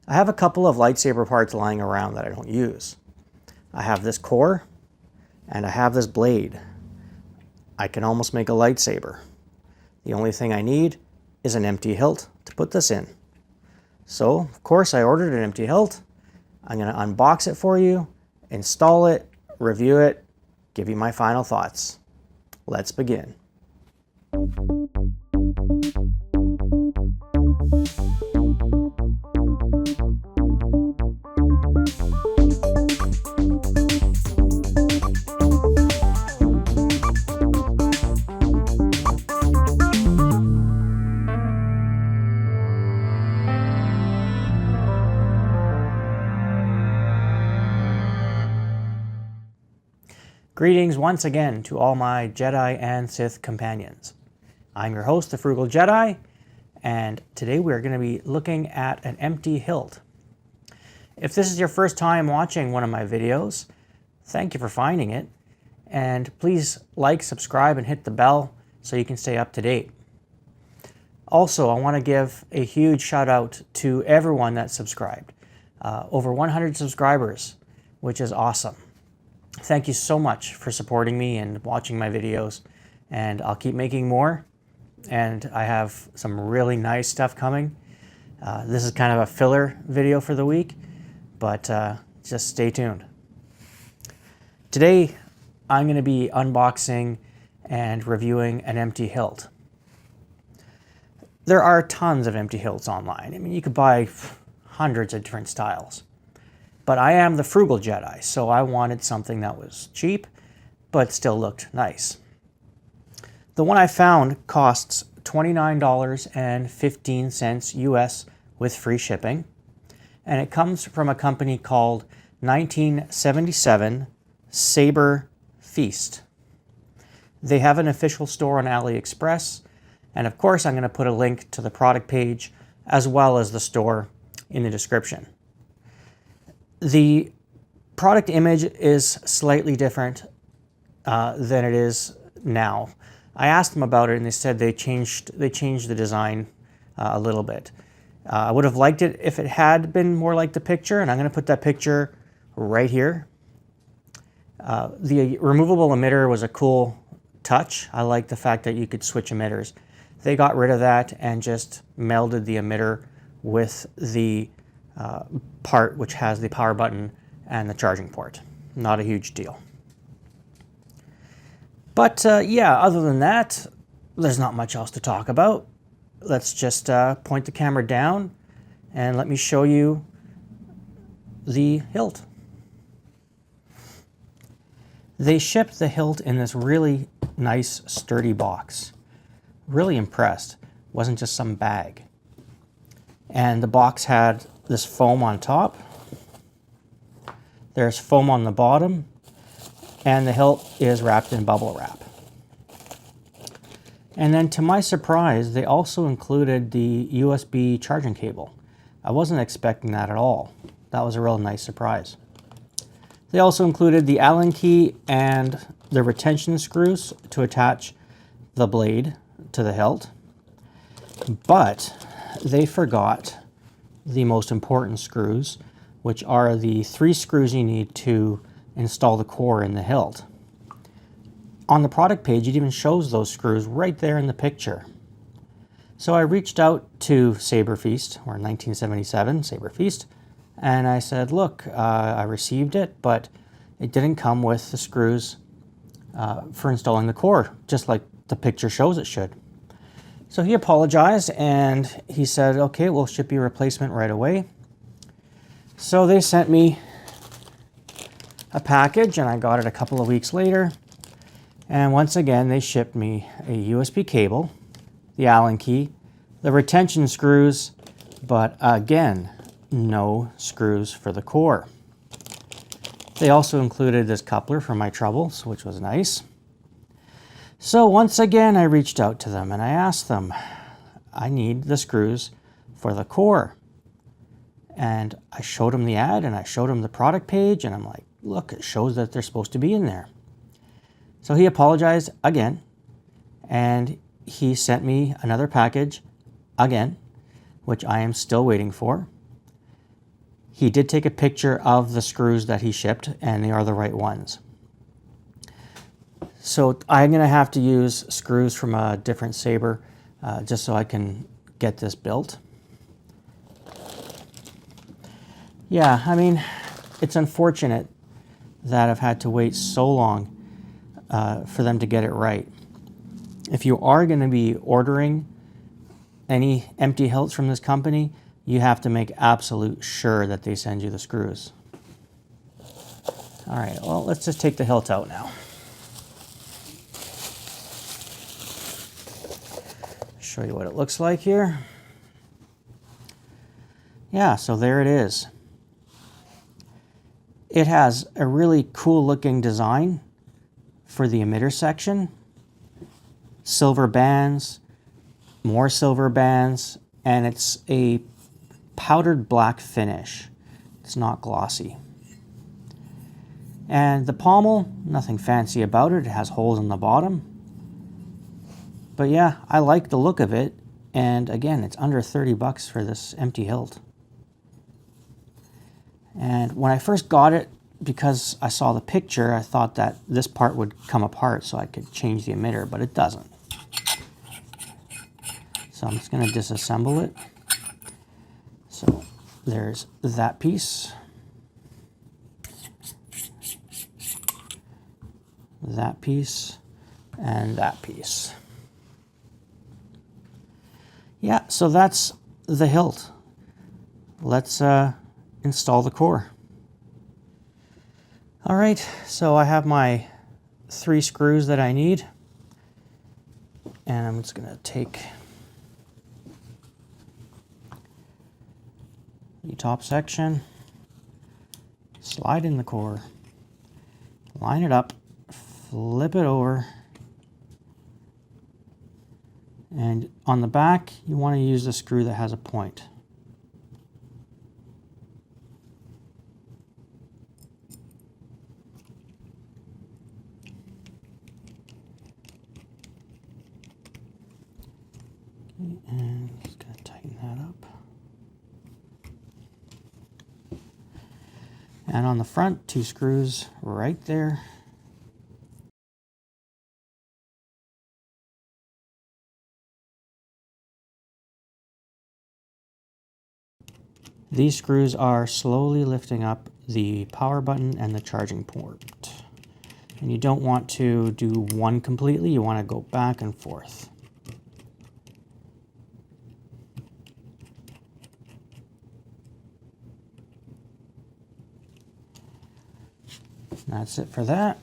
I have a couple of lightsaber parts lying around that I don't use. I have this core and I have this blade. I can almost make a lightsaber. The only thing I need is an empty hilt to put this in. So, of course, I ordered an empty hilt. I'm going to unbox it for you, install it, review it, give you my final thoughts. Let's begin. Greetings once again to all my Jedi and Sith companions. I'm your host, the Frugal Jedi, and today we're going to be looking at an empty hilt. If this is your first time watching one of my videos, thank you for finding it, and please like, subscribe, and hit the bell so you can stay up to date. Also, I want to give a huge shout out to everyone that subscribed. Over 100 subscribers, which is awesome. Thank you so much for supporting me and watching my videos, and I'll keep making more, and I have some really nice stuff coming. This is kind of a filler video for the week, but just stay tuned. Today I'm going to be unboxing and reviewing an empty hilt. There are tons of empty hilts online. I mean, you could buy hundreds of different styles. But I am the Frugal Jedi, so I wanted something that was cheap, but still looked nice. The one I found costs $29.15 US with free shipping, and it comes from a company called 1977SABERFEAST. They have an official store on AliExpress, and of course I'm going to put a link to the product page as well as the store in the description. The product image is slightly different than it is now. I asked them about it and they said they changed the design a little bit. I would have liked it if it had been more like the picture, and I'm going to put that picture right here. The removable emitter was a cool touch. I like the fact that you could switch emitters. They got rid of that and just melded the emitter with the part which has the power button and the charging port. Not a huge deal. But yeah, other than that, there's not much else to talk about. Let's just point the camera down and let me show you the hilt. They shipped the hilt in this really nice, sturdy box. Really impressed. It wasn't just some bag. And the box had this foam on top. There's foam on the bottom, and the hilt is wrapped in bubble wrap. And then to my surprise, they also included the USB charging cable. I wasn't expecting that at all. That was a real nice surprise. They also included the Allen key and the retention screws to attach the blade to the hilt. But they forgot the most important screws, which are the 3 screws you need to install the core in the hilt. On the product page, it even shows those screws right there in the picture. So I reached out to SABERFEAST, or 1977 SABERFEAST, and I said, look, I received it, but it didn't come with the screws for installing the core, just like the picture shows it should. So he apologized and he said, okay, we'll ship you a replacement right away. So they sent me a package and I got it a couple of weeks later. And once again, they shipped me a USB cable, the Allen key, the retention screws, but again, no screws for the core. They also included this coupler for my troubles, which was nice. So once again, I reached out to them and I asked them, I need the screws for the core. And I showed them the ad and I showed them the product page and I'm like, look, it shows that they're supposed to be in there. So he apologized again and he sent me another package again, which I am still waiting for. He did take a picture of the screws that he shipped, and they are the right ones. So I'm going to have to use screws from a different saber just so I can get this built. Yeah, I mean, it's unfortunate that I've had to wait so long for them to get it right. If you are going to be ordering any empty hilts from this company, you have to make absolute sure that they send you the screws. All right, well, let's just take the hilt out now. Show you what it looks like here. Yeah, so there it is. It has a really cool looking design for the emitter section. Silver bands, more silver bands, and it's a powdered black finish. It's not glossy. And the pommel, nothing fancy about it. It has holes in the bottom. But yeah, I like the look of it. And again, it's under 30 bucks for this empty hilt. And when I first got it, because I saw the picture, I thought that this part would come apart so I could change the emitter, but it doesn't. So I'm just going to disassemble it. So there's that piece, that piece, and that piece. Yeah, so that's the hilt. Let's install the core. All right, so I have my 3 screws that I need, and I'm just going to take the top section, slide in the core, line it up, flip it over, and on the back you want to use the screw that has a point. Okay, and just going to tighten that up. And on the front, 2 screws right there. These screws are slowly lifting up the power button and the charging port. And you don't want to do one completely, you want to go back and forth. That's it for that.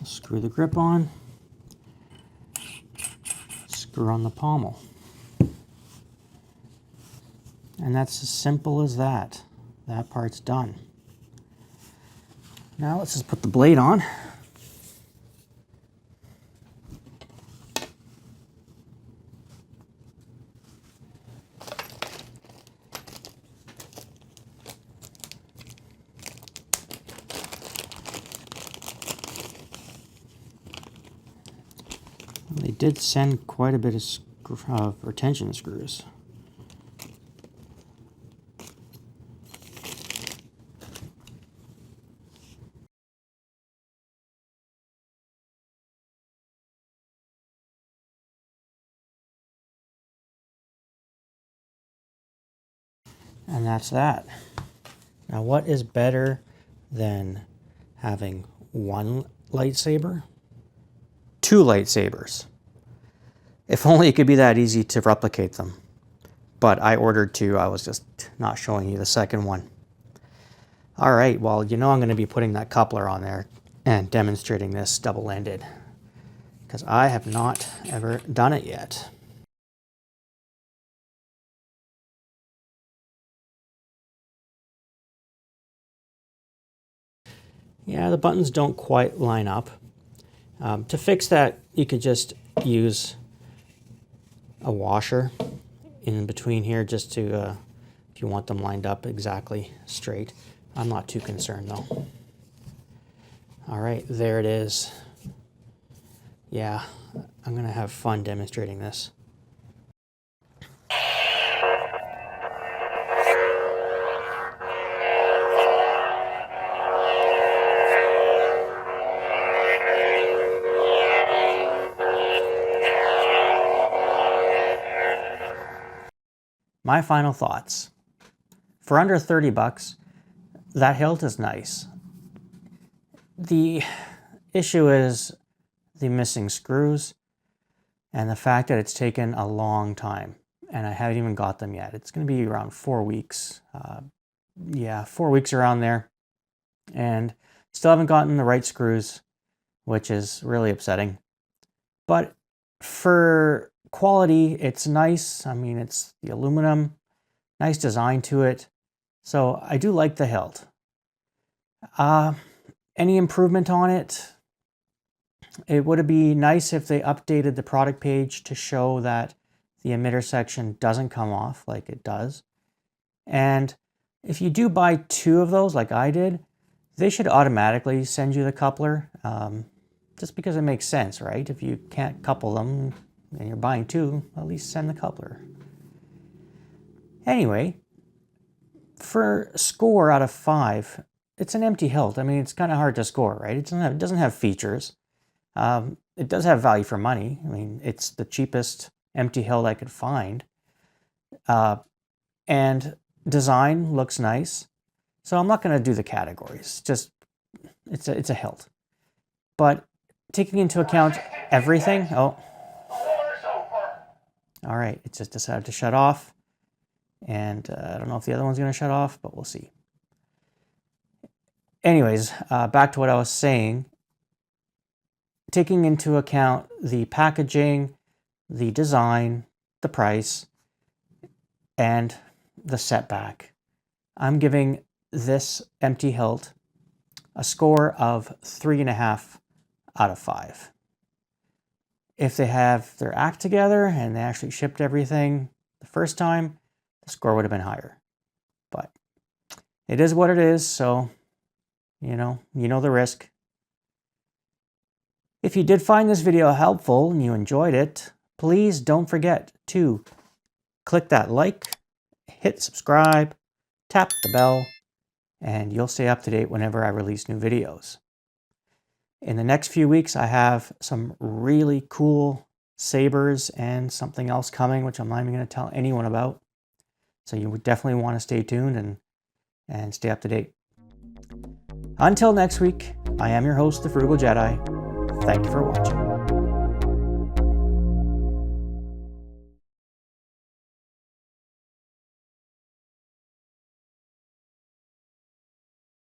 Screw the grip on, screw on the pommel. And that's as simple as that. That part's done. Now let's just put the blade on. They did send quite a bit of retention screws. And that's that. Now, what is better than having one lightsaber? 2 lightsabers. If only it could be that easy to replicate them. But I ordered 2, I was just not showing you the second one. All right, well, you know I'm going to be putting that coupler on there and demonstrating this double-ended, because I have not ever done it yet. Yeah, the buttons don't quite line up. To fix that, you could just use a washer in between here just to, if you want them lined up exactly straight. I'm not too concerned though. All right, there it is. Yeah, I'm gonna have fun demonstrating this. My final thoughts. For under 30 bucks, that hilt is nice. The issue is the missing screws and the fact that it's taken a long time and I haven't even got them yet. It's going to be around 4 weeks. Yeah, 4 weeks around there. And still haven't gotten the right screws, which is really upsetting. But for quality, it's nice. I mean, it's the aluminum, nice design to it. So I do like the hilt. Any improvement on it? It would be nice if they updated the product page to show that the emitter section doesn't come off like it does. And if you do buy 2 of those like I did, they should automatically send you the coupler, just because it makes sense, right? If you can't couple them and you're buying 2, at least send the coupler. Anyway, for score out of 5, it's an empty hilt. I mean, it's kind of hard to score, right? It doesn't have features. It does have value for money. I mean, it's the cheapest empty hilt I could find. And design looks nice. So I'm not going to do the categories. Just, it's a hilt. But taking into account everything, oh. All right, it just decided to shut off. And I don't know if the other one's going to shut off, but we'll see. Anyways, back to what I was saying. Taking into account the packaging, the design, the price, and the setback, I'm giving this empty hilt a score of 3.5 out of 5. If they have their act together and they actually shipped everything the first time, the score would have been higher. But it is what it is, so you know the risk. If you did find this video helpful and you enjoyed it, please don't forget to click that like, hit subscribe, tap the bell, and you'll stay up to date whenever I release new videos. In the next few weeks, I have some really cool sabers and something else coming, which I'm not even going to tell anyone about. So you would definitely want to stay tuned and stay up to date. Until next week, I am your host, The Frugal Jedi. Thank you for watching.